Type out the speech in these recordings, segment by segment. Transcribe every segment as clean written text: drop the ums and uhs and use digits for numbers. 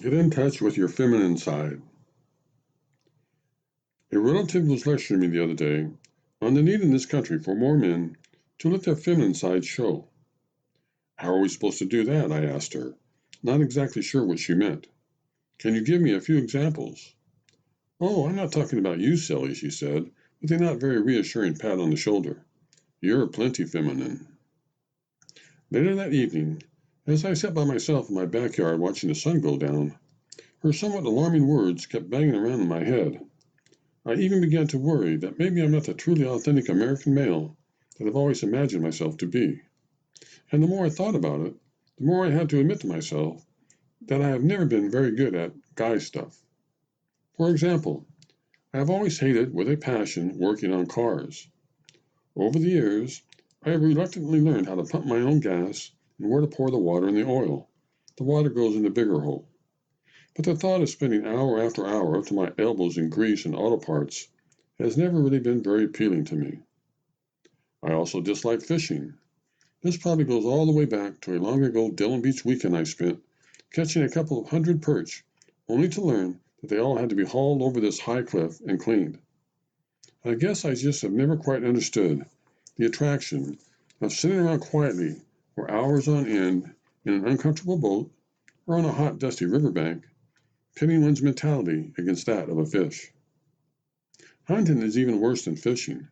Get in touch with your feminine side. A relative was lecturing me the other day on the need in this country for more men to let their feminine side show. How are we supposed to do that? I asked her, not exactly sure what she meant. Can you give me a few examples? Oh, I'm not talking about you, silly, she said, with a not very reassuring pat on the shoulder. You're plenty feminine. Later that evening, as I sat by myself in my backyard watching the sun go down, her somewhat alarming words kept banging around in my head. I even began to worry that maybe I'm not the truly authentic American male that I've always imagined myself to be. And the more I thought about it, the more I had to admit to myself that I have never been very good at guy stuff. For example, I have always hated with a passion working on cars. Over the years, I have reluctantly learned how to pump my own gas and where to pour the water in the oil. The water goes in the bigger hole. But the thought of spending hour after hour up to my elbows in grease and auto parts has never really been very appealing to me. I also dislike fishing. This probably goes all the way back to a long ago Dillon Beach weekend I spent catching a couple of hundred perch, only to learn that they all had to be hauled over this high cliff and cleaned. I guess I just have never quite understood the attraction of sitting around quietly for hours on end in an uncomfortable boat or on a hot, dusty riverbank, pitting one's mentality against that of a fish. Hunting is even worse than fishing.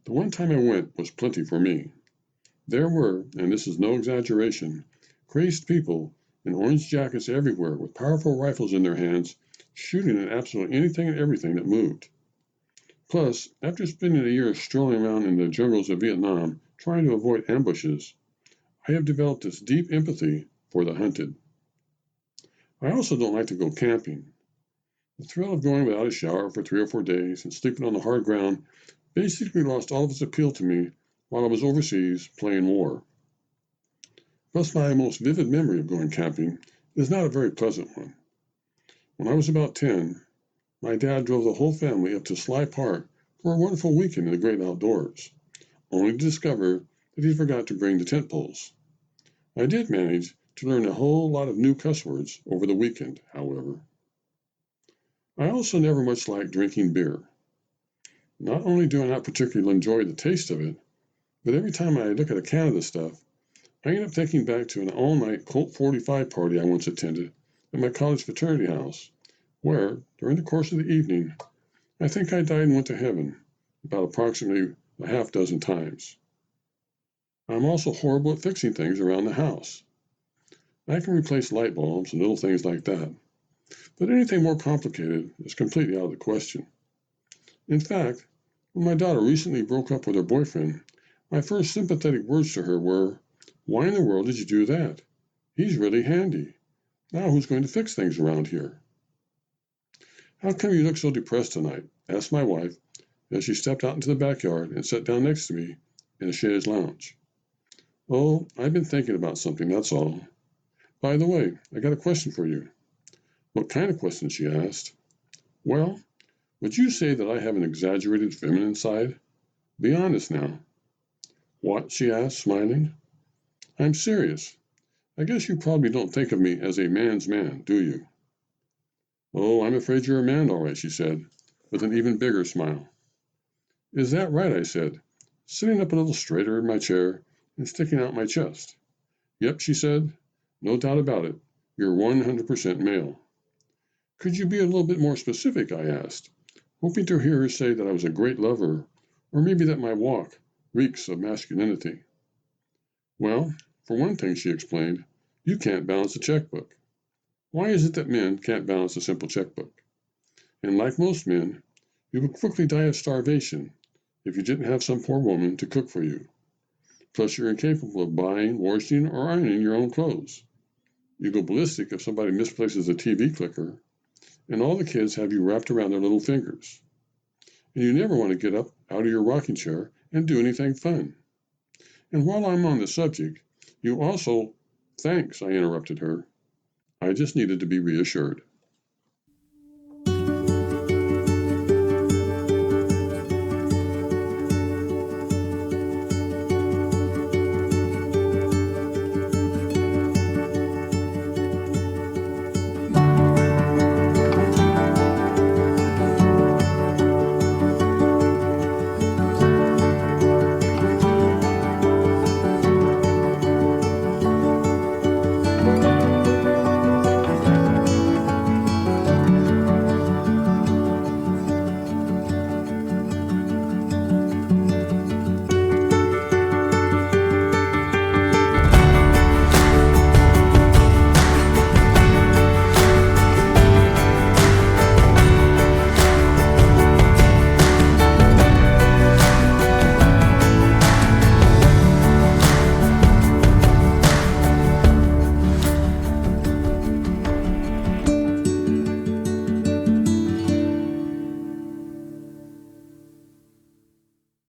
The one time I went was plenty for me. There were, and this is no exaggeration, crazed people in orange jackets everywhere with powerful rifles in their hands, shooting at absolutely anything and everything that moved. Plus, after spending a year strolling around in the jungles of Vietnam trying to avoid ambushes, I have developed this deep empathy for the hunted. I also don't like to go camping. The thrill of going without a shower for 3 or 4 days and sleeping on the hard ground basically lost all of its appeal to me while I was overseas playing war. Plus, my most vivid memory of going camping is not a very pleasant one. When I was about 10, my dad drove the whole family up to Sly Park for a wonderful weekend in the great outdoors, only to discover that he forgot to bring the tent poles. I did manage to learn a whole lot of new cuss words over the weekend, however. I also never much liked drinking beer. Not only do I not particularly enjoy the taste of it, but every time I look at a can of the stuff, I end up thinking back to an all-night Colt 45 party I once attended at my college fraternity house, where, during the course of the evening, I think I died and went to heaven about approximately a half dozen times. I'm also horrible at fixing things around the house. I can replace light bulbs and little things like that, but anything more complicated is completely out of the question. In fact, when my daughter recently broke up with her boyfriend, my first sympathetic words to her were, "Why in the world did you do that? He's really handy. Now who's going to fix things around here?" "How come you look so depressed tonight?" asked my wife as she stepped out into the backyard and sat down next to me in a chaise lounge. "Oh, I've been thinking about something, that's all. By the way, I got a question for you." "What kind of question?" she asked. "Well, would you say that I have an exaggerated feminine side? Be honest now." "What?" she asked, smiling. "I'm serious. I guess you probably don't think of me as a man's man, do you?" "Oh, I'm afraid you're a man, all right," she said, with an even bigger smile. "Is that right?" I said, sitting up a little straighter in my chair and sticking out my chest. "Yep," she said. "No doubt about it. You're 100% male." "Could you be a little bit more specific?" I asked, hoping to hear her say that I was a great lover, or maybe that my walk reeks of masculinity. "Well, for one thing," she explained, "you can't balance a checkbook. Why is it that men can't balance a simple checkbook? And like most men, you would quickly die of starvation if you didn't have some poor woman to cook for you. Plus, you're incapable of buying, washing, or ironing your own clothes. You go ballistic if somebody misplaces a TV clicker, and all the kids have you wrapped around their little fingers. And you never want to get up out of your rocking chair and do anything fun. And while I'm on the subject, you also—" "Thanks," I interrupted her. I just needed to be reassured.